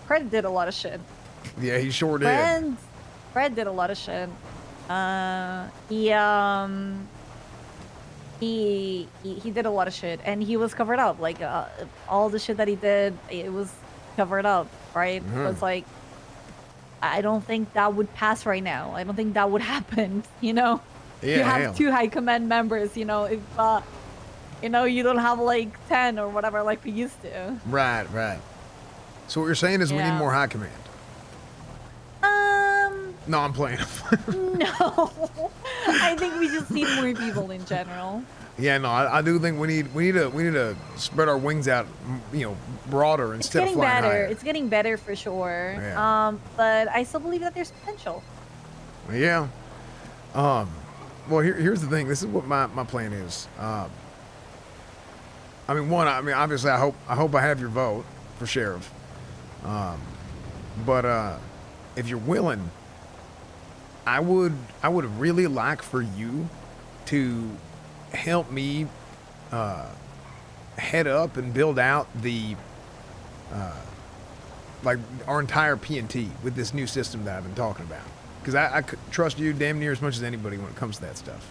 Fred did a lot of shit. Yeah, he sure did. Fred, Fred did a lot of shit. He he did a lot of shit, and he was covered up. Like all the shit that he did, it was covered up, right? So it's like I don't think that would pass right now. I don't think that would happen. You know, you Yeah, have hell. 2 high command members. You know, if you know you don't have like 10 or whatever like we used to. Right, right. So what you're saying is we need Yeah. more high command. Um. No, I'm playing. No. I think we just need more people in general. Yeah, no, I do think we need to spread our wings out, broader It's instead of getting flying better. higher. It's getting better for sure. Yeah. But I still believe that there's potential. Yeah. Well, here's the thing. This is what my plan is. Obviously, I hope I have your vote for sheriff. But if you're willing, I would really like for you to help me head up and build out the like our entire PNT with this new system that I've been talking about. Because I could trust you damn near as much as anybody when it comes to that stuff.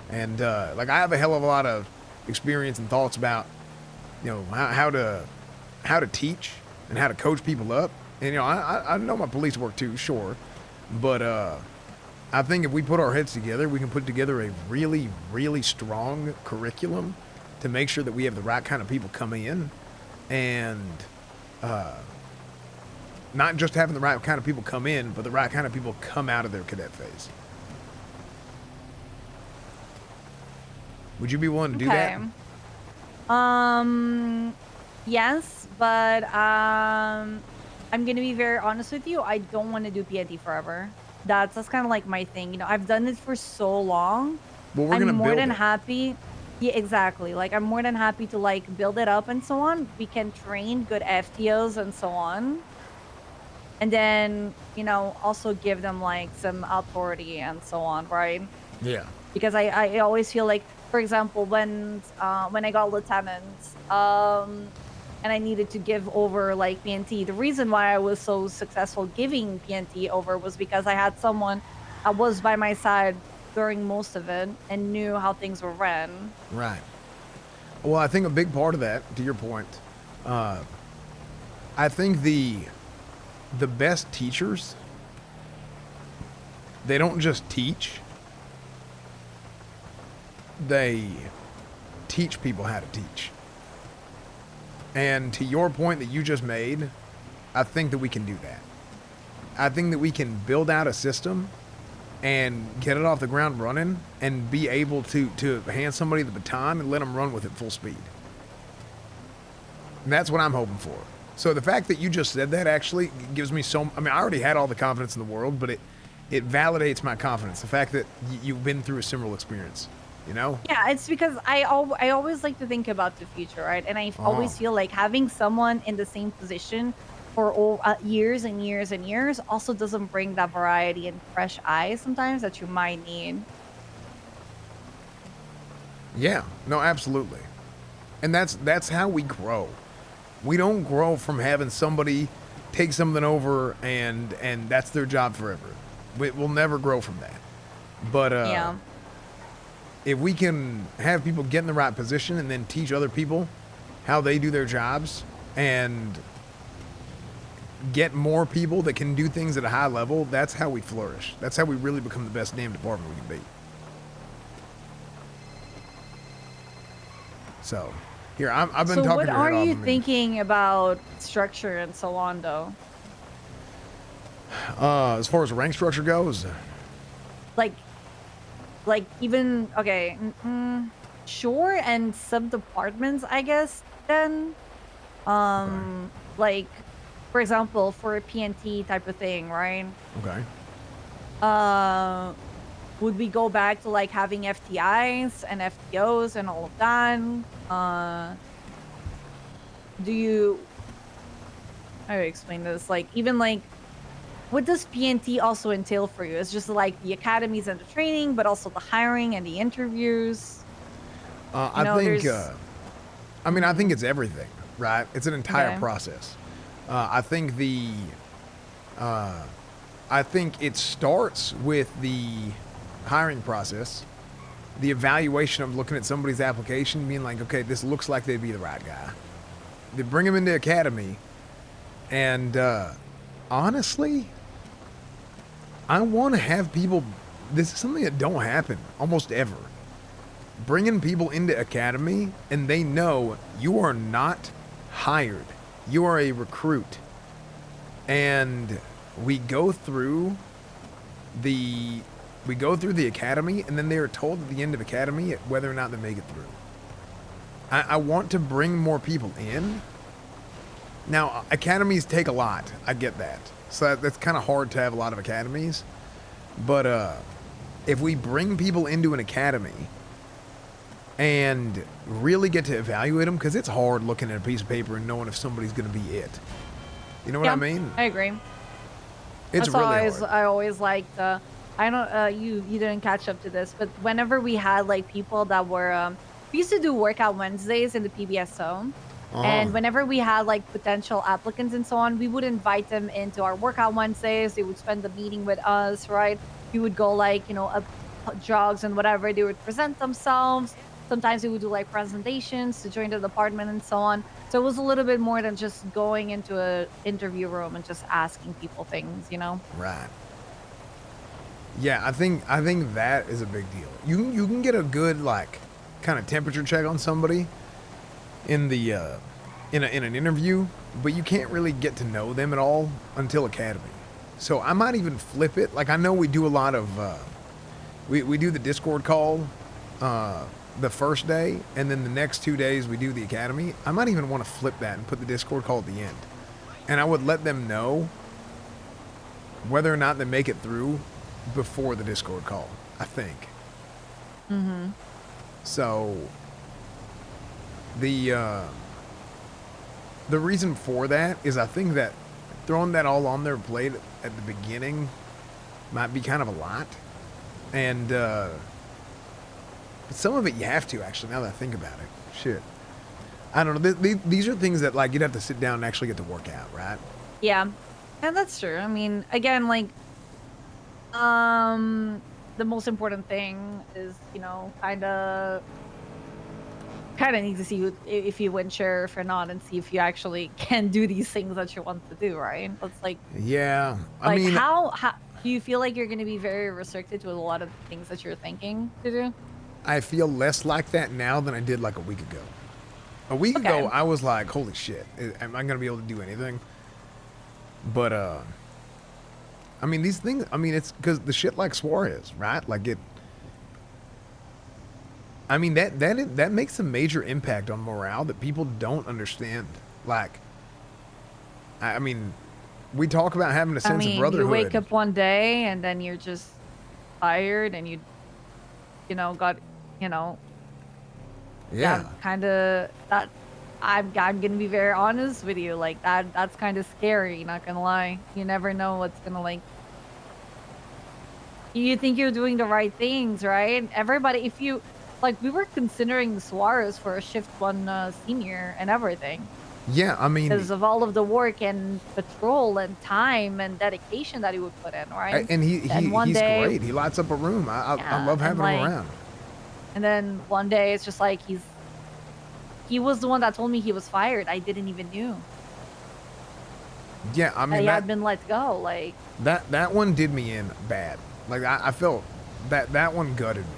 And I have a hell of a lot of experience and thoughts about how to teach and how to coach people up. And I know my police work too, sure, but I think if we put our heads together, we can put together a really, really strong curriculum to make sure that we have the right kind of people come in, and not just having the right kind of people come in, but the right kind of people come out of their cadet phase. Would you be willing to do that? Yes, but I'm gonna be very honest with you. I don't want to do PNT forever. That's kind of like my thing. You know, I've done this for so long. Well, we're I'm gonna more build than it. happy. Yeah, exactly. Like I'm more than happy to like build it up and so on. We can train good FTOs and so on. And then, also give them like some authority and so on, right? Yeah. Because I always feel like, for example, when I got lieutenant, and I needed to give over like PNT, the reason why I was so successful giving PNT over was because I had someone that was by my side during most of it and knew how things were ran. Right. Well, I think a big part of that, to your point, I think the best teachers, they don't just teach, they teach people how to teach. And to your point that you just made, I think that we can do that. I think that we can build out a system and get it off the ground running and be able to hand somebody the baton and let them run with it full speed. And that's what I'm hoping for. So the fact that you just said that actually gives me I already had all the confidence in the world, but it validates my confidence. The fact that you've been through a similar experience, Yeah, it's because I always like to think about the future, right? And I Oh, always feel like having someone in the same position for years and years and years also doesn't bring that variety and fresh eyes sometimes that you might need. yeah. No, absolutely. And that's how we grow. We don't grow from having somebody take something over and that's their job forever. We'll never grow from that. But Yeah. if we can have people get in the right position and then teach other people how they do their jobs and get more people that can do things at a high level, that's how we flourish. That's how we really become the best damn department we can be. So, here, I've been So talking what your are head off. you thinking about structure and so on, though? As far as the rank structure goes, Like, even okay, sure, and sub departments, I guess. Then, like, for example, for a PNT type of thing, right? okay. Uh, would we go back to like having FTIs and FTOs and all of that? Do you? How do I explain this? Like, even like, what does PNT also entail for you? It's just like the academies and the training, but also the hiring and the interviews. I think, There's. I think it's everything, right? It's an entire Okay. process. I think I think it starts with the hiring process, the evaluation of looking at somebody's application, being like, okay, this looks like they'd be the right guy. They bring them into academy, and honestly, I want to have people. This is something that don't happen almost ever. Bringing people into academy, and they know you are not hired. You are a recruit, and we go through the academy, and then they are told at the end of academy whether or not they make it through. I want to bring more people in. Now, academies take a lot. I get that. So that's kind of hard to have a lot of academies. But if we bring people into an academy and really get to evaluate them, because it's hard looking at a piece of paper and knowing if somebody's going to be it. You know what I mean? I agree. It's That's really always, hard. I always liked. I don't. You didn't catch up to this, but whenever we had like people that were, we used to do workout Wednesdays in the PBS zone, and whenever we had like potential applicants and so on, we would invite them into our workout Wednesdays. They would spend the meeting with us, right? We would go like up jogs and whatever. They would present themselves. Sometimes we would do like presentations to join the department and so on. So it was a little bit more than just going into a interview room and just asking people things. Right. Yeah, I think that is a big deal. You can get a good like kind of temperature check on somebody in the in an interview, but you can't really get to know them at all until academy. So I might even flip it. Like I know we do a lot of we do the Discord call the first day, and then the next 2 days we do the academy. I might even want to flip that and put the Discord call at the end, and I would let them know whether or not they make it through before the Discord call, I think. Mm-hmm. So the reason for that is I think that throwing that all on their plate at the beginning might be kind of a lot, and but some of it you have to actually. Now that I think about it, shit, I don't know. These are things that like you'd have to sit down and actually get to work out, right? Yeah, and that's true. I mean, again, like, the most important thing is, kind of need to see if you win sheriff or not, and see if you actually can do these things that you want to do, right? That's like, Yeah, I like mean, how do you feel like you're going to be very restricted to a lot of things that you're thinking to do? I feel less like that now than I did like a week ago. A week Okay. ago, I was like, holy shit, am I going to be able to do anything? But, I mean, these things, I mean, it's because the shit like Suarez, right? Like I mean, that makes a major impact on morale that people don't understand. Like, I mean, we talk about having a I sense of mean, brotherhood. you wake up one day and then you're just tired and got, Yeah. kind of that. I'm gonna be very honest with you. Like that's kind of scary. Not gonna lie. You never know what's gonna like. You think you're doing the right things, right? Everybody, if you like, we were considering Suarez for a shift one senior and everything Yeah, I mean, because of all of the work and patrol and time and dedication that he would put in, right? and And one he's day, great. He lights up a room. I yeah, love and having him like, around. and then one day it's just like he was the one that told me he was fired. I didn't even knew Yeah, I that mean he that had been let go. Like, that one did me in bad. Like I felt that one gutted me.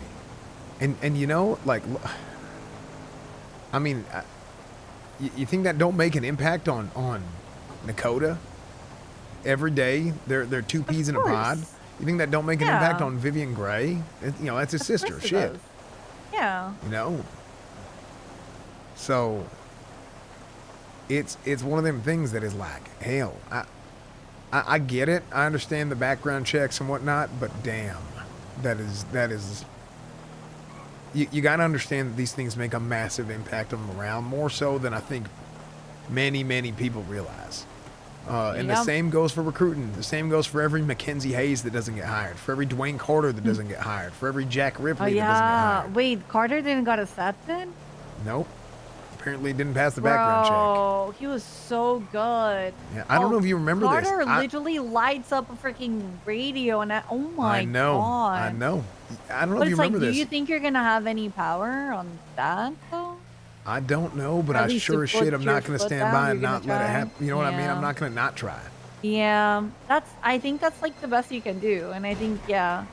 And like, I mean, you think that don't make an impact on Nakota? Every day they're two peas in a pod. course. You think that don't make an impact Yeah. on Vivian Gray? That's his Of sister. course it Shit. does. Yeah. So it's one of them things that is like, hell, I get it. I understand the background checks and whatnot, but damn, that is you got to understand that these things make a massive impact on morale, more so than I think many people realize. And the Yep. same goes for recruiting. The same goes for every Mackenzie Hayes that doesn't get hired, for every Dwayne Carter that doesn't get hired, for every Jack Oh Ripley that doesn't get yeah. hired. Wait, Carter didn't got accepted? Nope. apparently didn't pass the background check. Bro, he was so good. Yeah, I don't know if you remember this. Carter literally lights up a freaking radio, and oh my I know. god. I know. I don't know But if you it's like, remember this. do you think you're gonna have any power on that though? I don't know, but At I least sure to as shit put I'm your not going to foot stand down, by you're and gonna not let it try? happen. You know what I mean? I'm Yeah. not going to not try. Yeah, I think that's like the best you can do, and I think yeah.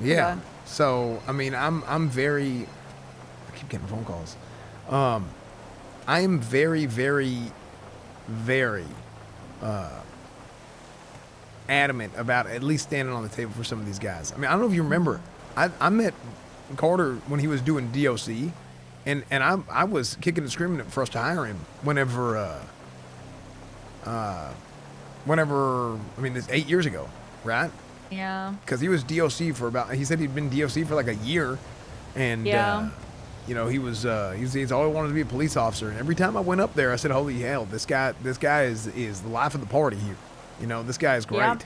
Yeah. Okay. So I mean, I'm very. I keep getting phone calls. I am very, very, very adamant about at least standing on the table for some of these guys. I mean, I don't know if you remember. I met Carter when he was doing DOC, and I was kicking and screaming for us to hire him whenever. I mean, it's 8 years ago, right? Yeah. Because he was DOC for about. He said he'd been DOC for like a year, and Yeah. you know, he's always wanted to be a police officer. And every time I went up there, I said, "Holy hell, this guy is the life of the party here. You know, this guy is great." Yeah.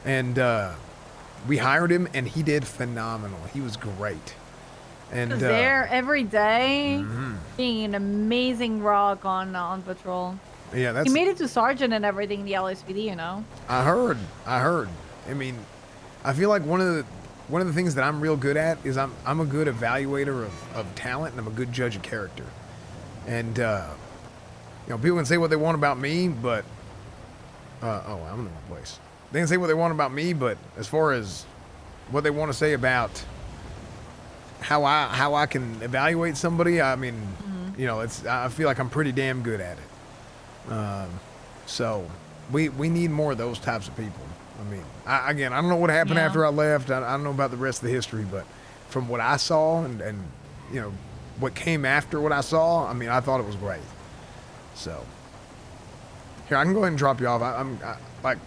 And we hired him, and he did phenomenal. He was great. And He was there every day, mhm. being an amazing rock on patrol. Yeah, that's. He made it to sergeant and everything in the LSPD, you know. I heard. I mean, I feel like one of the things that I'm real good at is I'm a good evaluator of talent, and I'm a good judge of character. And you know, people can say what they want about me, but I'm in the wrong place. They can say what they want about me, but as far as what they want to say about how I can evaluate somebody, I mean, you know, I feel like I'm pretty damn good at it. So we need more of those types of people. I mean, I don't know what happened Yeah. after I left. I don't know about the rest of the history, but from what I saw and you know, what came after what I saw, I mean, I thought it was great. So here, I can go ahead and drop you off. I'm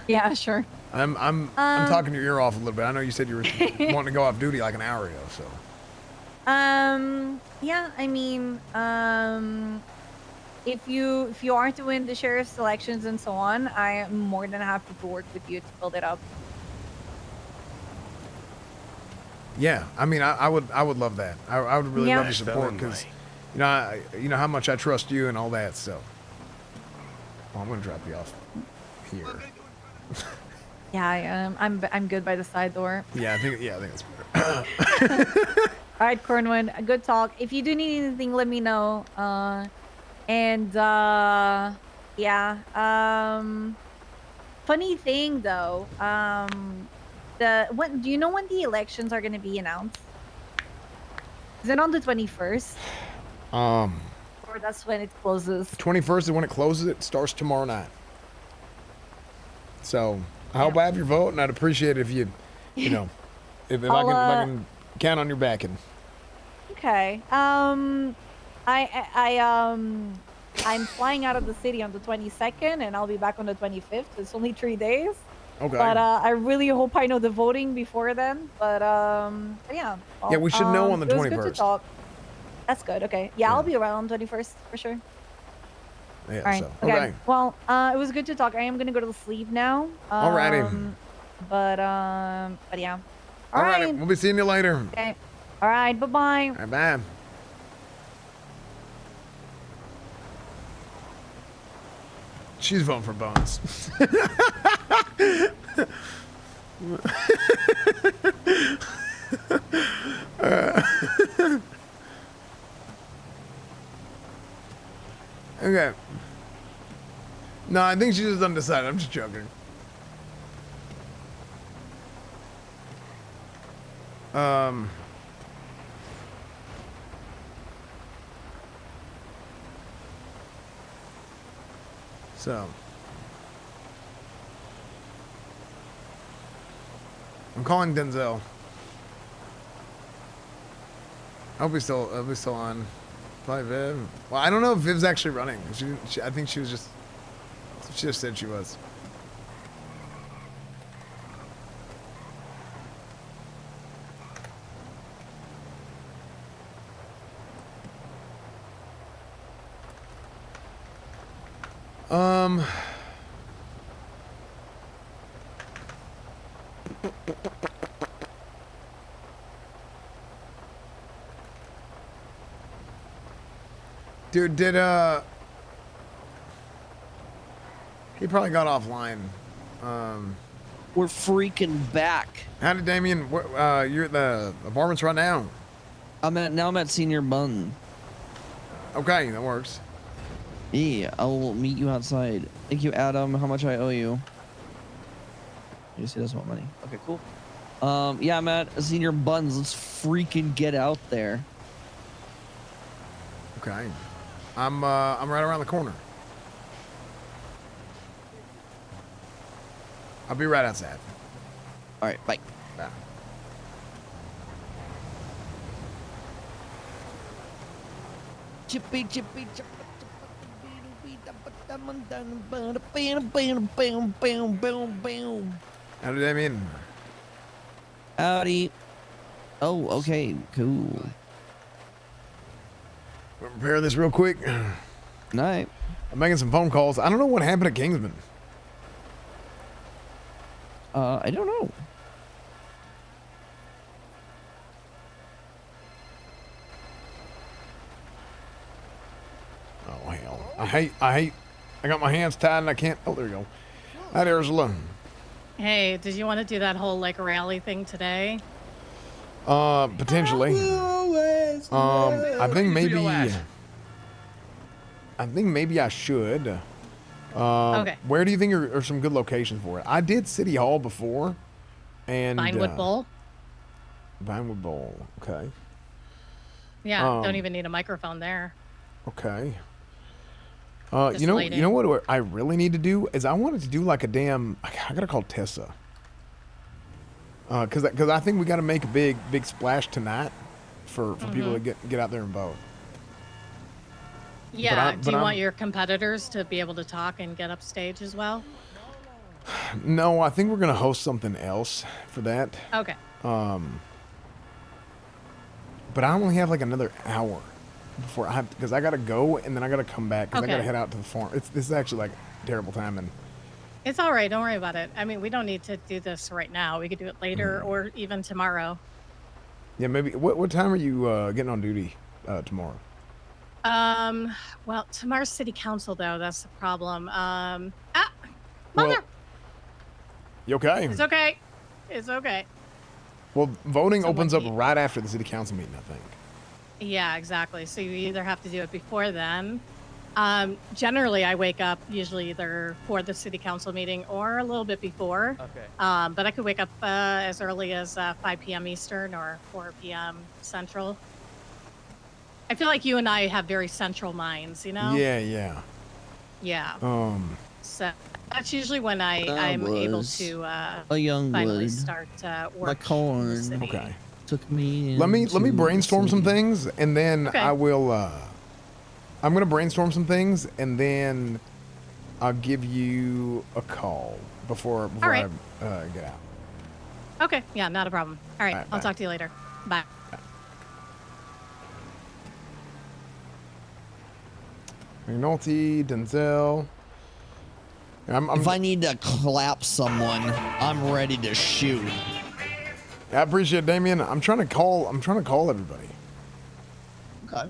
Yeah, sure. I'm talking your ear off a little bit. I know you said you were wanting to go off duty like an hour ago, so. Yeah, I mean, if you are to win the sheriff's elections and so on, I am more than happy to work with you to build it up. Yeah, I mean, I would love that. I would really Yeah. love your support because, you know, you know how much I trust you and all that. So, well, I'm gonna drop you off here. Yeah, I am. I'm good by the side door. I think it's better. All right, Cornwood, a good talk. If you do need anything, let me know. Yeah. Funny thing though, do you know when the elections are gonna be announced? Is it on the 21st? Or that's when it closes? 21st is when it closes. It starts tomorrow night. So I hope I have your vote, and I'd appreciate it if you know, if I can count on your backing. Okay. I'm flying out of the city on the 22nd, and I'll be back on the 25th. It's only 3 days. Okay. But I really hope I know the voting before then. But yeah. Well, Yeah, we should know on the it was good to 21st. talk. That's good. Okay. Yeah, I'll be around on 21st for sure. Yeah. All right. So Okay. Well, it was good to talk. I am gonna go to sleep now. Alrighty. But yeah. All Alrighty. right. We'll be seeing you later. Okay. All right. Bye bye. All right, bye. She's voting for Bones. Okay. No, I think she's just undecided. I'm just joking. So I'm calling Denzel. I hope he's still on. Probably Viv. Well, I don't know if Viv's actually running. I think she was just. She just said she was. Dude, he probably got offline. We're freaking back. Howdy, Damien. You're at the apartments right now? I'm at Senior Bun. Okay, that works. Yeah, I'll meet you outside. Thank you, Adam. How much I owe you? I guess he doesn't want money. Okay, cool. Yeah, I'm at Senior Buns. Let's freaking get out there. Okay. I'm right around the corner. I'll be right outside. All right, bye. Bye. Chippy, chippy, chippy. Howdy, Damien. Howdy. Oh, okay, cool. We'll prepare this real quick. Night. I'm making some phone calls. I don't know what happened at Kingsman. I don't know. Oh hell! I got my hands tied and I can't. Oh, there you go. Hi, Ursula. Hey, did you want to do that whole like rally thing today? Potentially. I think maybe I should. Okay. Where do you think are some good locations for it? I did City Hall before, and Vinewood Bowl? Vinewood Bowl. Okay. Yeah, don't even need a microphone there. Okay. Just you lighting. know what I really need to do is I wanted to do like a damn. I gotta call Tessa. Cause I think we got to make a big splash tonight for people to get out there and vote. Yeah. Do you want your competitors to be able to talk and get upstage as well? No, I think we're gonna host something else for that. Okay. But I only have like another hour before because I gotta go and then I gotta come back because I gotta Okay. head out to the farm. This is actually like terrible timing. It's all right. Don't worry about it. I mean, we don't need to do this right now. We could do it later or even tomorrow. Yeah, maybe. What time are you getting on duty tomorrow? Well, tomorrow's city council though. That's the problem. Mother. Well, you okay? It's okay. It's okay. Well, voting So what opens do up you- right after the city council meeting, I think. Yeah, exactly. So you either have to do it before then. Generally, I wake up usually either for the city council meeting or a little bit before. Okay. But I could wake up as early as 5 p.m. Eastern or 4 p.m. Central. I feel like you and I have very central minds, you know? Yeah. Yeah. So that's usually when I'm able was to A young finally wood. start work. My in the corn. city. Okay. Took me. Let me into brainstorm the some city. things, and then Okay. I will. I'm gonna brainstorm some things, and then I'll give you a call before right. I get out. Okay. Yeah, not a problem. All right. All right, I'll bye. talk to you later. Bye. McNulty, Denzel. I'm If I need to clap someone, I'm ready to shoot. I appreciate it, Damien. I'm trying to call everybody. Okay.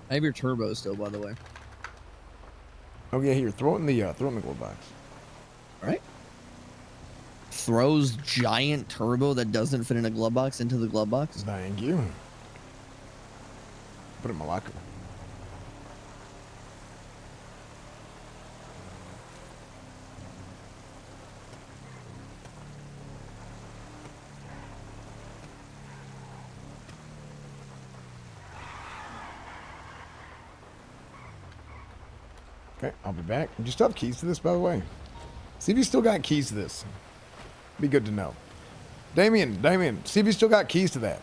I have your turbo still, by the way. Oh yeah, here, throw it in the glove box. All right. Throws giant turbo that doesn't fit in a glove box into the glove box. Thank you. Put it in my locker. Okay, I'll be back. Do you still have keys to this, by the way? See if you still got keys to this. Be good to know. Damien, see if you still got keys to that.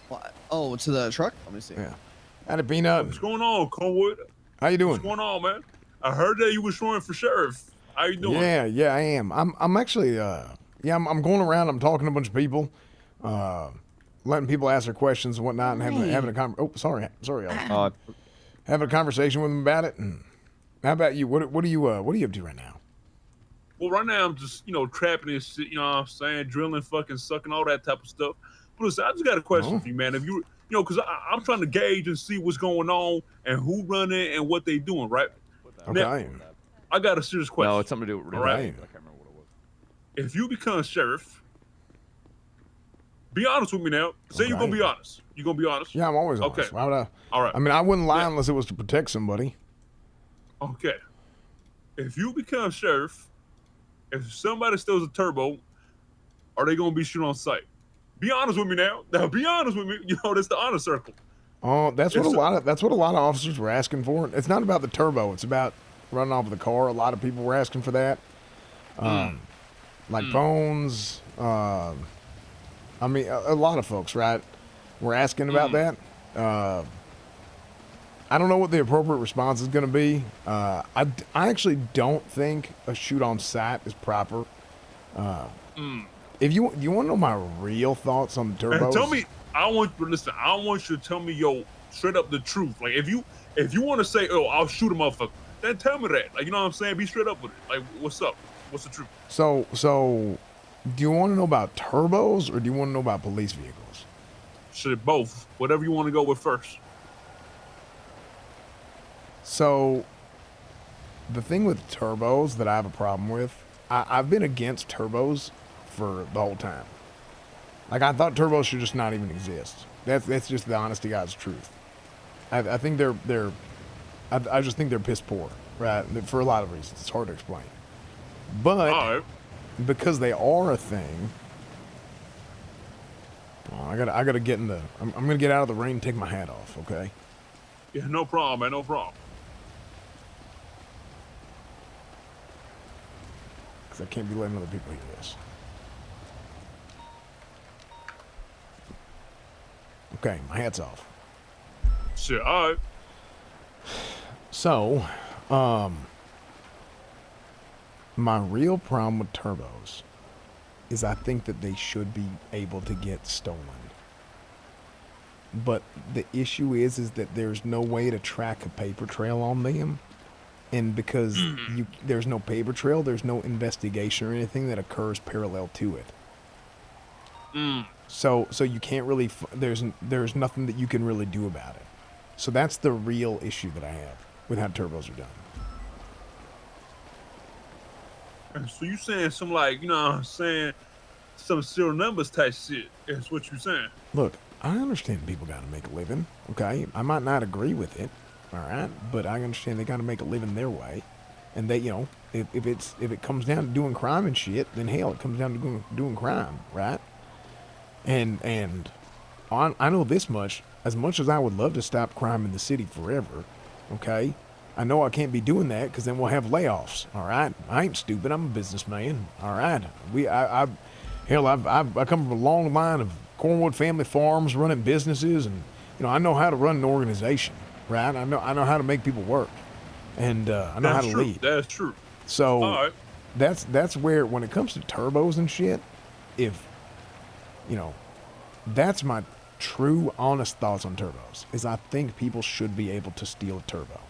What? Oh, to the truck? Let me see. Yeah. Howdy, Peanut. What's going on, Conwood? How you What's doing? going on, man? I heard that you was running for sheriff. How you doing? Yeah, I am. I'm actually, I'm going around. I'm talking to a bunch of people, letting people ask their questions and whatnot, and having a sorry, y'all. Having a conversation with them about it. And how about you? What are you up to right now? Well, right now I'm just, trapping and shit, you know what I'm saying? Drilling, fucking sucking, all that type of stuff. Listen, I just got a question Oh. for you, man. If you know, because I'm trying to gauge and see what's going on and who running and what they doing, right? Now, Okay. I got a serious question. No, it's something to do with All right. Right. I can't remember what it was. If you become sheriff, be honest with me now. Say you're gonna Okay. be honest. You're gonna be honest. Yeah, I'm always honest. Okay. Why would I? All right. I mean, I wouldn't lie Yeah. unless it was to protect somebody. Okay. If you become sheriff, if somebody steals a turbo, are they gonna be shot on sight? Be honest with me now. Now, be honest with me. You know, that's the honor circle. Oh, that's what It's that's what a lot of officers were asking for. It's not about the turbo. It's about running off of the car. A lot of people were asking for that. Like phones. I mean, a lot of folks, right, were asking about that. I don't know what the appropriate response is going to be. I actually don't think a shoot on sight is proper. If you want to know my real thoughts on the turbos, And tell me, I want you to tell me yo straight up the truth. Like if you want to say, oh, I'll shoot a motherfucker, then tell me that. Like you know what I'm saying? Be straight up with it. Like what's up? What's the truth? So do you want to know about turbos or do you want to know about police vehicles? Shit, both. Whatever you want to go with first. So the thing with turbos that I have a problem with, I've been against turbos for the whole time. Like I thought turbos should just not even exist. That's just the honest to God's truth. I think I just think they're piss poor, right? For a lot of reasons. It's hard to explain. But All right. because they are a thing, I gotta get in the. I'm gonna get out of the rain and take my hat off. Okay. Yeah, no problem, man. No problem. Because I can't be letting other people hear this. Okay, my hat's off. Shit, all right. So, my real problem with turbos is I think that they should be able to get stolen. But the issue is that there's no way to track a paper trail on them. And because there's no paper trail, there's no investigation or anything that occurs parallel to it. So you can't really, there's nothing that you can really do about it. So that's the real issue that I have with how turbos are done. And so you saying some like, you know what I'm saying, some serial numbers type shit. That's what you saying. Look, I understand people got to make a living, okay? I might not agree with it, all right? But I understand they got to make a living their way. And they, you know, if it comes down to doing crime and shit, then hell, it comes down to doing crime, right? And I know this much, as much as I would love to stop crime in the city forever, okay? I know I can't be doing that because then we'll have layoffs, all right? I ain't stupid. I'm a businessman, all right? I come from a long line of Cornwood family farms running businesses, and, you know, I know how to run an organization, right? I know how to make people work, and I know how to lead. That's true. So All right. that's where, when it comes to turbos and shit, if, you know, that's my true, honest thoughts on turbos, is I think people should be able to steal a turbo.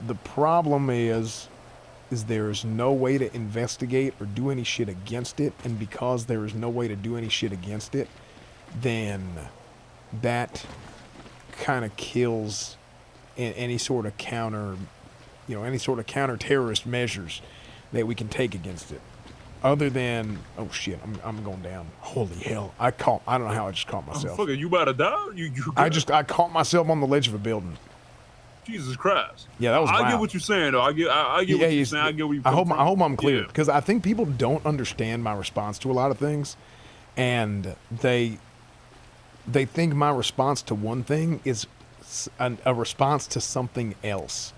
The problem is there's no way to investigate or do any shit against it, and because there is no way to do any shit against it, then that kind of kills any sort of counter terrorist measures that we can take against it. Other than, oh shit, I'm going down. Holy hell! I don't know how I just caught myself. Fucking, you about to die? You I caught myself on the ledge of a building. Jesus Christ. Yeah, that was I wild. get what you're saying though. I get what you're saying. I get where you I come hope from. I'm clear, Yeah. because I think people don't understand my response to a lot of things, and they think my response to one thing is a response to something else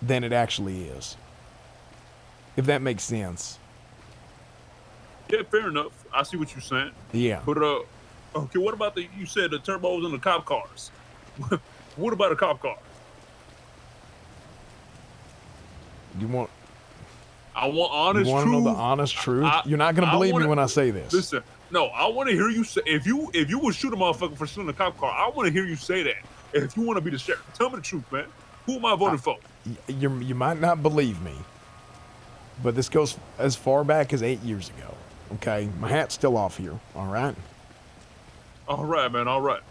than it actually is. If that makes sense. Yeah, fair enough. I see what you're saying. Yeah. But okay, what about you said the turbos and the cop cars? What about a cop car? You want I want honest to know truth. the honest truth? You're not gonna believe me when I say this. Listen, no, I want to hear you say, if you would shoot a motherfucker for stealing a cop car, I want to hear you say that. If you want to be the sheriff, tell me the truth, man. Who am I voting for? You might not believe me, but this goes as far back as 8 years ago. Okay, my hat's still off here. All right. All right, man. All right.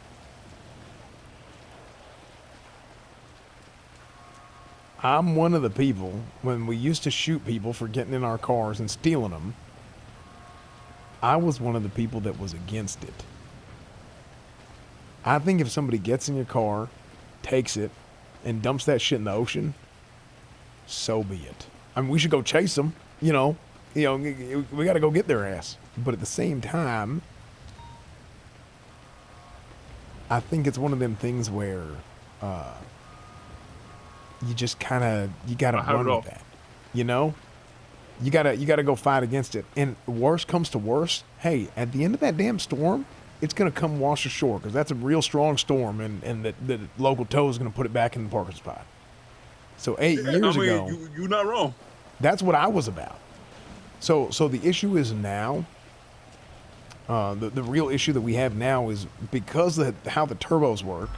I'm one of the people, when we used to shoot people for getting in our cars and stealing them, I was one of the people that was against it. I think if somebody gets in your car, takes it, and dumps that shit in the ocean, so be it. I mean, we should go chase them, we got to go get their ass. But at the same time, I think it's one of them things where you just kind of, you got to run with that, You gotta go fight against it. And worst comes to worst, hey, at the end of that damn storm, it's gonna come wash ashore because that's a real strong storm, and the local tow is gonna put it back in the parking spot. So 8 years ago, you're not wrong. that's what I was about. So the issue is now, the real issue that we have now is because of how the turbos work.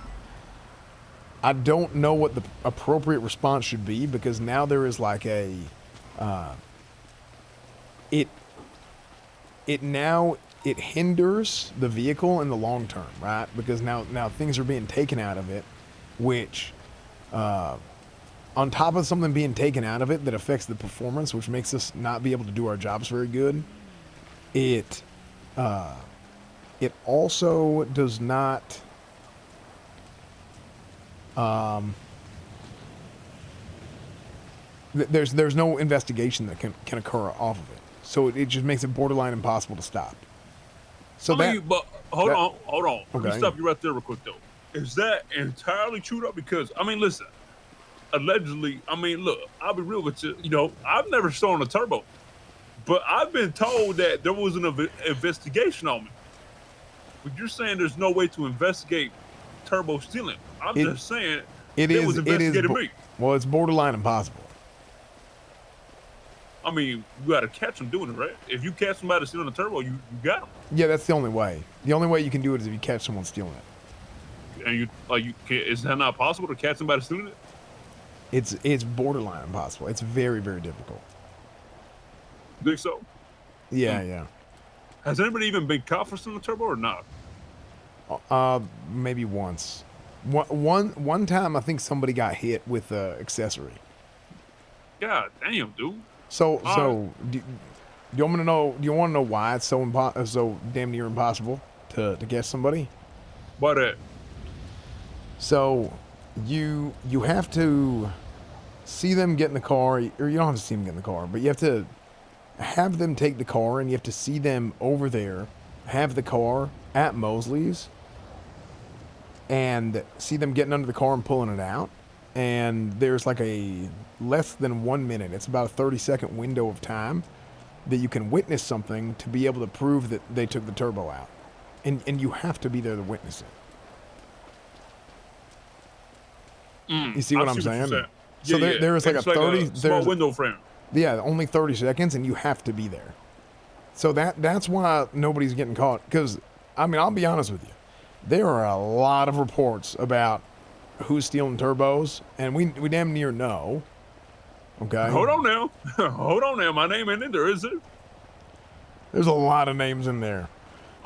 I don't know what the appropriate response should be because now there is like a, it hinders the vehicle in the long term, right? Because now things are being taken out of it, which, on top of something being taken out of it that affects the performance, which makes us not be able to do our jobs very good, it also does not, there's no investigation that can occur off of it. So it just makes it borderline impossible to stop. So but hold on. Okay. Let me stop you right there real quick though. Is that entirely true though? Because listen, allegedly, look, I'll be real with you. I've never stolen a turbo, but I've been told that there was an investigation on me. But you're saying there's no way to investigate turbo stealing. I'm just saying it was investigating me. Well, it's borderline impossible. You got to catch them doing it, right? If you catch somebody stealing a turbo, you got them. Yeah, that's the only way. The only way you can do it is if you catch someone stealing it. And is that not possible to catch somebody stealing it? It's borderline impossible. It's very, very difficult. Think so? Yeah. Has anybody even been caught for stealing a turbo or not? Maybe once. One time, I think somebody got hit with an accessory. God damn, dude. So do you want me to know? Do you want to know why it's so damn near impossible to catch somebody? Why that? So you have to see them get in the car, or you don't have to see them get in the car, but you have to have them take the car, and you have to see them over there, have the car at Mosley's, and see them getting under the car and pulling it out. And there's like a less than 1 minute. It's about a 30-second window of time that you can witness something to be able to prove that they took the turbo out. And you have to be there to witness it. You see what I'm saying? So there is like a 30 small window frame. Yeah, only 30 seconds, and you have to be there. So that's why nobody's getting caught. Because I'll be honest with you, there are a lot of reports about who's stealing turbos, and we damn near know. Okay. Hold on now. My name ain't in there, is it? There's a lot of names in there.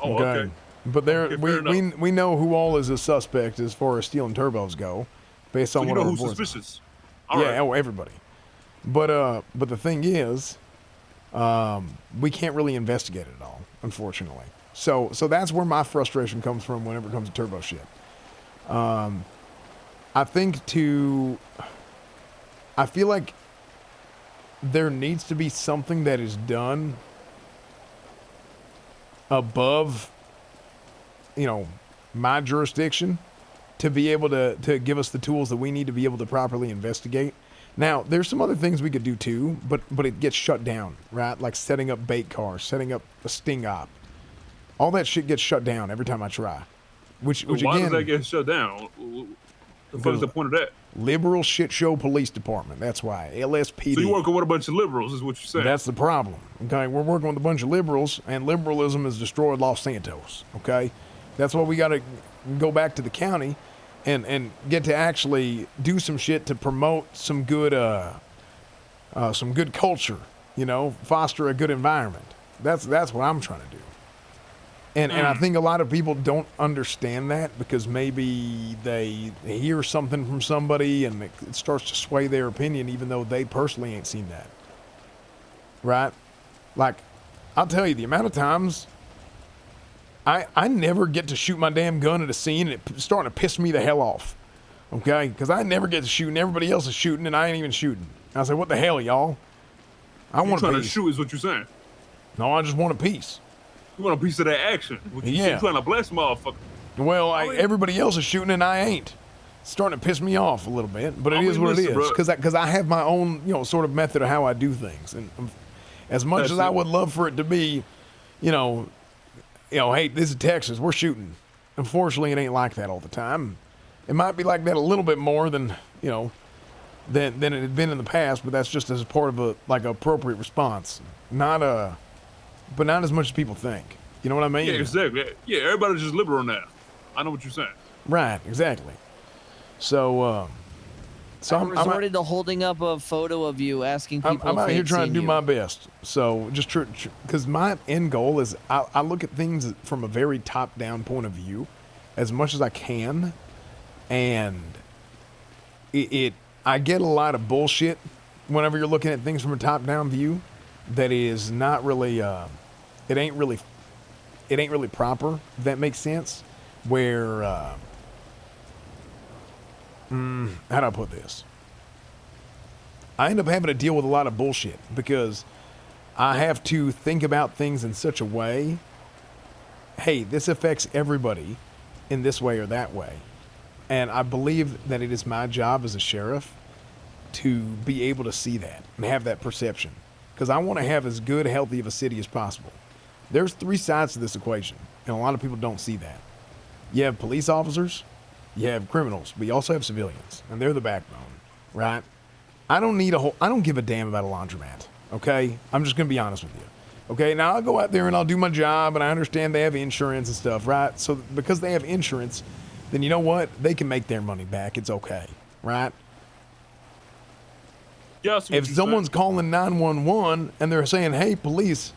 Oh, okay. But we know who all is a suspect as far as stealing turbos go, based on so what you know our who's reports are. suspicious. Everybody. But the thing is, we can't really investigate it all, unfortunately. So that's where my frustration comes from whenever it comes to turbo shit. I feel like there needs to be something that is done above, my jurisdiction to be able to give us the tools that we need to be able to properly investigate. Now, there's some other things we could do too, but it gets shut down, right? Like setting up bait cars, setting up a sting op. All that shit gets shut down every time I try. Which Why again, does that get shut down? What is the point of that? Liberal shit show police department. That's why. LSPD. So you're working with a bunch of liberals, is what you're saying. That's the problem. Okay, we're working with a bunch of liberals, and liberalism has destroyed Los Santos. Okay, that's why we got to go back to the county, and get to actually do some shit to promote some good culture. Foster a good environment. That's what I'm trying to do. And I think a lot of people don't understand that because maybe they hear something from somebody and it starts to sway their opinion even though they personally ain't seen that. Right? Like, I'll tell you, the amount of times I never get to shoot my damn gun at a scene and it's starting to piss me the hell off. Okay? Because I never get to shoot and everybody else is shooting and I ain't even shooting. I say, what the hell, y'all? I You want a trying to piece. shoot is what you're saying. No, I just want a piece. You want a piece of that action. Yeah. You trying to bless motherfucker. Well, I mean- everybody else is shooting and I ain't. It's starting to piss me off a little bit, but it is what it listen, is. bro. Because I have my own, sort of method of how I do things. And as much That's as I it. would love for it to be, hey, this is Texas, we're shooting. Unfortunately, it ain't like that all the time. It might be like that a little bit more than it had been in the past, but that's just as part of a appropriate response. But not as much as people think. You know what I mean? Yeah, exactly. Yeah, everybody's just liberal now. I know what you're saying. Right, exactly. So, I resorted to holding up a photo of you, asking people. I'm if out they'd here trying to seen do you. my best. So just because my end goal is I look at things from a very top-down point of view, as much as I can, and I get a lot of bullshit whenever you're looking at things from a top-down view. That is not really it ain't really proper. If that makes sense. Where how do I put this? I end up having to deal with a lot of bullshit because I have to think about things in such a way. Hey, this affects everybody in this way or that way. And I believe that it is my job as a sheriff to be able to see that and have that perception. Because I want to have as good, healthy of a city as possible. There's three sides to this equation, and a lot of people don't see that. You have police officers, you have criminals, but you also have civilians, and they're the backbone, right? I don't give a damn about a laundromat, okay? I'm just going to be honest with you. Okay, now I'll go out there and I'll do my job, and I understand they have insurance and stuff, right? So because they have insurance, then you know what? They can make their money back. It's okay, right? Yeah, I see what If you're someone's saying. calling 911 and they're saying, "Hey, police,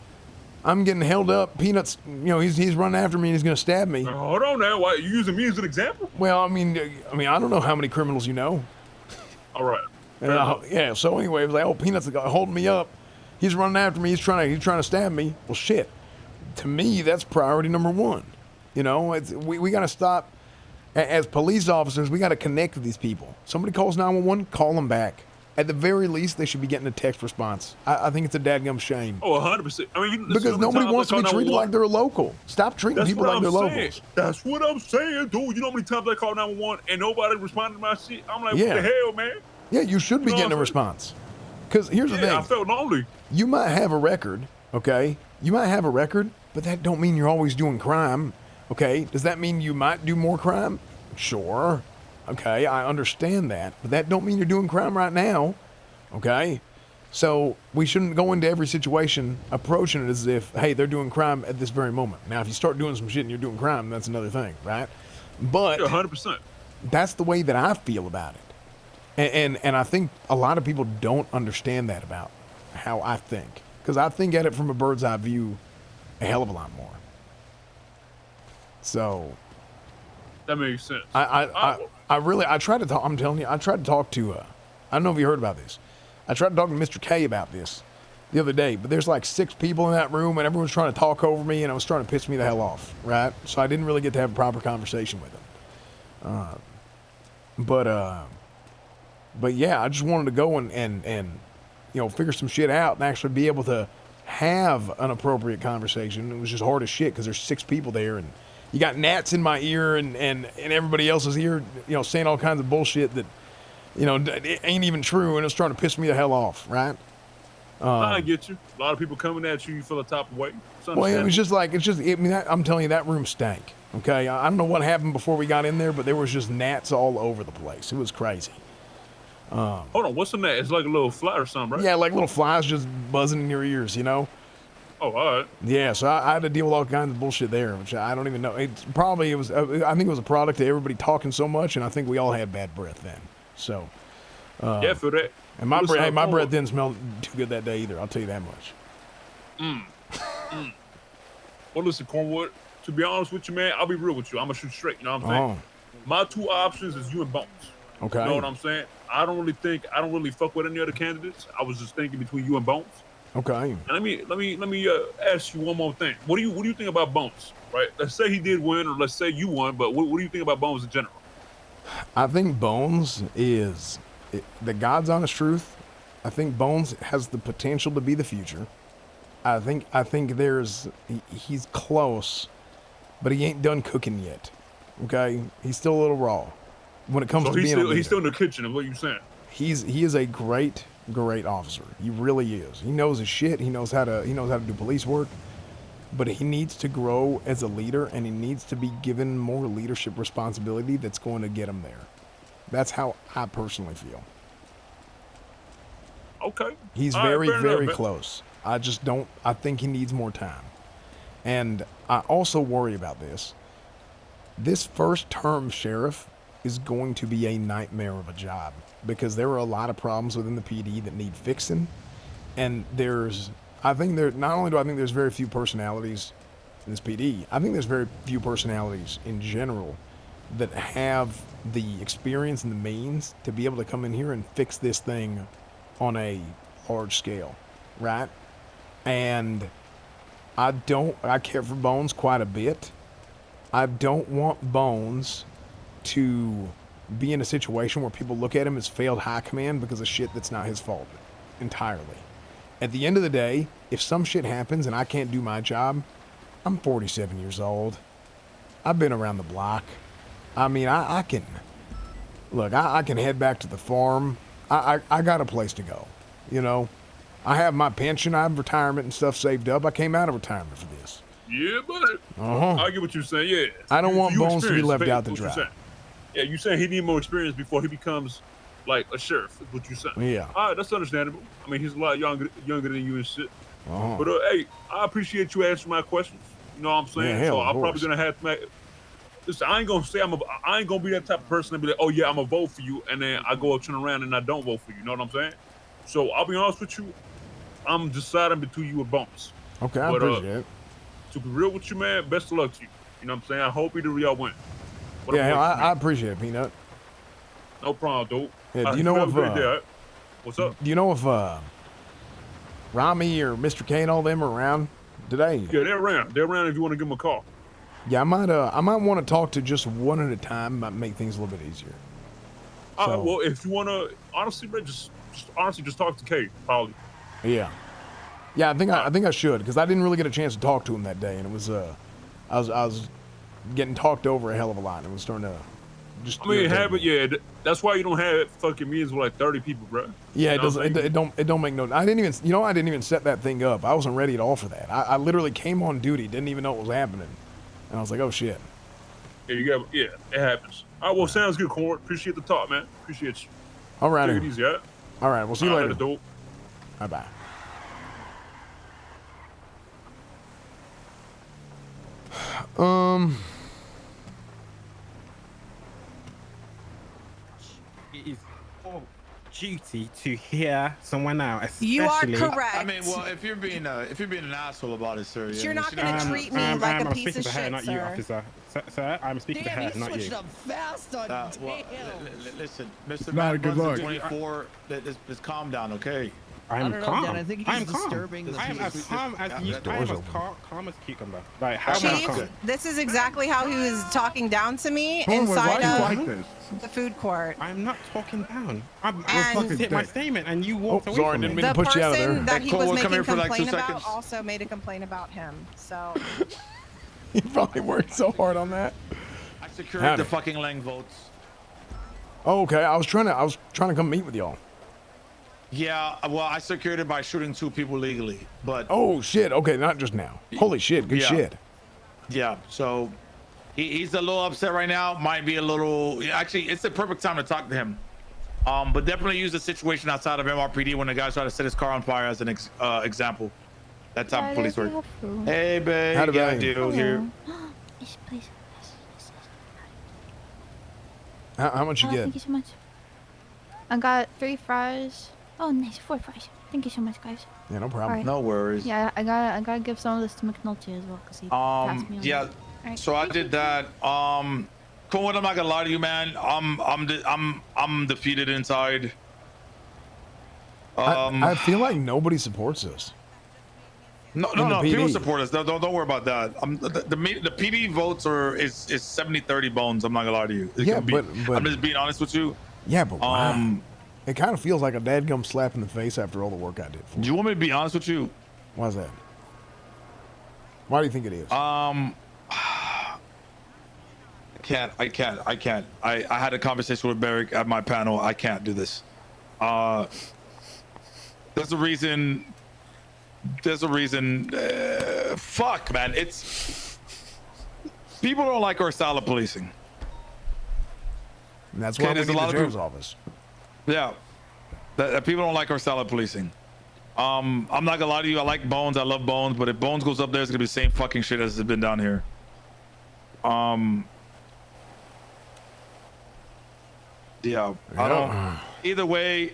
I'm getting held up. Peanuts, he's running after me and he's going to stab me." Hold on now. Why you using me as an example? Well, I mean, I don't know how many criminals you know. All right. And yeah. So anyway, it was like, "Oh, Peanuts holding me up. He's running after me. He's trying to stab me." Well, shit. To me, that's priority number one. We got to stop. As police officers, we got to connect with these people. Somebody calls 911, call them back. At the very least, they should be getting a text response. I think it's a dadgum shame. Oh, 100%. I mean, Because nobody wants to be treated like they're a local. Stop treating That's people what like they're I'm saying. locals. That's what I'm saying, dude. You know how many times I call 911 and nobody responded to my shit? I'm like, Yeah. what the hell, man? Yeah, you should be You know getting a what I'm response. Because here's the Yeah, I thing. felt lonely. You might have a record, okay? You might have a record, but that don't mean you're always doing crime, okay? Does that mean you might do more crime? Sure. Okay, I understand that. But that don't mean you're doing crime right now, okay? So we shouldn't go into every situation approaching it as if, hey, they're doing crime at this very moment. Now, if you start doing some shit and you're doing crime, that's another thing, right? But Yeah, 100%. that's the way that I feel about it. And I think a lot of people don't understand that about how I think. Because I think at it from a bird's eye view a hell of a lot more. So That makes sense. I tried to talk, I'm telling you, I tried to talk to, I don't know if you heard about this. I tried to talk to Mr. K about this the other day, but there's like 6 people in that room and everyone's trying to talk over me and it was starting to piss me the hell off, right? So I didn't really get to have a proper conversation with him. But yeah, I just wanted to go and figure some shit out and actually be able to have an appropriate conversation. It was just hard as shit because there's 6 people there and you got gnats in my ear and everybody else's ear, saying all kinds of bullshit that, it ain't even true and it's starting to piss me the hell off, right? I get you. A lot of people coming at you, you feel the type of way. Well, it was just like, I'm telling you, that room stank. Okay. I don't know what happened before we got in there, but there was just gnats all over the place. It was crazy. Hold on, what's in that? It's like a little fly or something, right? Yeah, like little flies just buzzing in your ears, Oh, all right. Yeah, so I had to deal with all kinds of bullshit there, which I don't even know. I think it was a product of everybody talking so much, and I think we all had bad breath then. So, Yeah, I feel that. and my Listen, breath I'm didn't smell too good that day either. I'll tell you that much. Well, listen, Cornwood. To be honest with you, man, I'll be real with you. I'm gonna shoot straight. You know what I'm saying? My two options is you and Bones. Okay. You know what I'm saying? I don't really fuck with any other candidates. I was just thinking between you and Bones. Okay. And let me ask you one more thing. What do you think about Bones? Right? Let's say he did win, or let's say you won. But what do you think about Bones in general? I think Bones is the God's honest truth. I think Bones has the potential to be the future. I think he's close, but he ain't done cooking yet. Okay, he's still a little raw when it comes to being a leader. He's still in the kitchen. Is what you saying? He is a great officer. He really is. He knows his shit. He knows how to do police work. But he needs to grow as a leader, and he needs to be given more leadership responsibility that's going to get him there. That's how I personally feel. Okay. He's very close. I think he needs more time. And I also worry about this. This first term sheriff is going to be a nightmare of a job because there are a lot of problems within the PD that need fixing. And not only do I think there's very few personalities in this PD, I think there's very few personalities in general that have the experience and the means to be able to come in here and fix this thing on a large scale, right? And I care for Bones quite a bit. I don't want Bones to be in a situation where people look at him as failed high command because of shit that's not his fault entirely. At the end of the day, if some shit happens and I can't do my job, I'm 47 years old. I've been around the block. I mean, I can head back to the farm. I got a place to go, you know. I have my pension, I have retirement and stuff saved up. I came out of retirement for this. Yeah, buddy. I get what you're saying. Yeah. I don't want Bones to be left out to dry. Yeah, you saying he need more experience before he becomes like a sheriff? Is what you saying? Yeah. All right, that's understandable. I mean, he's a lot younger than you and shit. But hey, I appreciate you answering my questions. You know what I'm saying? Yeah, so I'm course. probably gonna have to make. Listen, I ain't gonna be that type of person to be like, oh yeah, I'm gonna vote for you, and then I go up, turn around, and I don't vote for you. You know what I'm saying? So I'll be honest with you, I'm deciding between you and Bones. Okay, I appreciate it. To be real with you, man, best of luck to you. You know what I'm saying? I hope either of y'all win. I appreciate it, Peanut. No problem, dude. Yeah, do you know if what's up? Do you know if Rami or Mr. K and all them are around today? Yeah, they're around. They're around if you want to give them a call. Yeah, I might want to talk to just one at a time. Might make things a little bit easier. Well, if you want to, honestly, man, just talk to Kay, probably. Yeah. Yeah, I think I should, because I didn't really get a chance to talk to him that day, and it was I was getting talked over a hell of a lot, and it was starting to just. I mean, yeah. That's why you don't have fucking meetings with like 30 people, bro. Yeah, it doesn't. It don't make no. I didn't even set that thing up. I wasn't ready at all for that. I literally came on duty, didn't even know what was happening, and I was like, oh shit. Yeah, it happens. All right, well, sounds good, Corn. Appreciate the talk, man. Appreciate you. All right. Take it easy, all right? All right, we'll see you later. Bye bye. It is your duty to hear someone out, especially. You are correct. I mean, well, if you're being an asshole about it, sir. You're not going to treat me like a piece of shit, her, not sir. you, officer. Sir, I'm speaking to her, not you. Up fast on well, listen, Mr. Not a good look. 24, just calm down, okay? I I'm don't know, calm. Dan, I think I'm he's disturbing calm. I am as calm as you. doors I am as open. calm as cucumber. Like, how am I Chief, calm? this is exactly how he was talking down to me Cornwood, why inside are you of like this? the food court. I'm not talking down. I'm And- to hit my statement, and you walked away sorry, from didn't me. mean to The put you out of there. person that he was Cornwood, come making here for like 2 complaint about seconds. also made a complaint about him. So He probably worked so hard on that. I secured Howdy. the fucking Lang votes. Oh, okay, I was trying to come meet with y'all. Yeah, well, I secured it by shooting 2 people legally, but Oh shit. Okay, not just now. Holy shit. Good Yeah. shit. yeah, so he's a little upset right now. Might be a little. Actually, it's the perfect time to talk to him. But definitely use the situation outside of MRPD when the guys try to set his car on fire as an example. That type of police work. Hey, babe. Howdy, Yeah, babe. dude. Here. How much you get? Thank you so much. I got 3 fries, Oh, nice. 4 price. Thank you so much, guys. Yeah, no problem. Alright. No worries. Yeah, I gotta give some of this to McNulty as well, because he passed me on. Yeah. that. Alright. So I did that. Cohen, I'm not gonna lie to you, man. I'm defeated inside. I feel like nobody supports us. No. in the People PD. support us. Don't worry about that. The PD votes is 70-30 bones. I'm not gonna lie to you. Yeah, but I'm just being honest with you. yeah, but wow. It kind of feels like a dadgum slap in the face after all the work I did. For Do you want me to be honest with you? Why's that? Why do you think it is? I can't. I had a conversation with Barrick at my panel. I can't do this. There's a reason. Fuck, man. It's people don't like our style of policing. And that's why we there's need a lot the of sheriff's people- office. Yeah, that people don't like our style of policing. I'm not gonna lie to you. I like Bones. I love Bones. But if Bones goes up there, it's gonna be the same fucking shit as it's been down here. Yeah. I don't. Either way,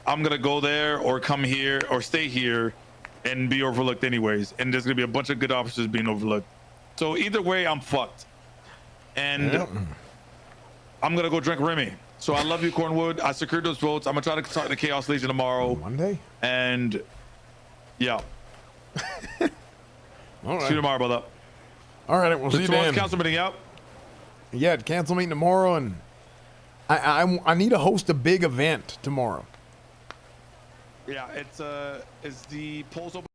I'm gonna go there or come here or stay here and be overlooked anyways. And there's gonna be a bunch of good officers being overlooked. So either way, I'm fucked. And I'm gonna go drink Remy. So I love you, Cornwood. I secured those votes. I'm gonna try to talk to Chaos Legion tomorrow. Monday? And yeah. All right. See you tomorrow, brother. All right, we'll see you Tomorrow's then. council meeting out. Yeah, council meeting tomorrow, and I need to host a big event tomorrow. Yeah, it's the polls open.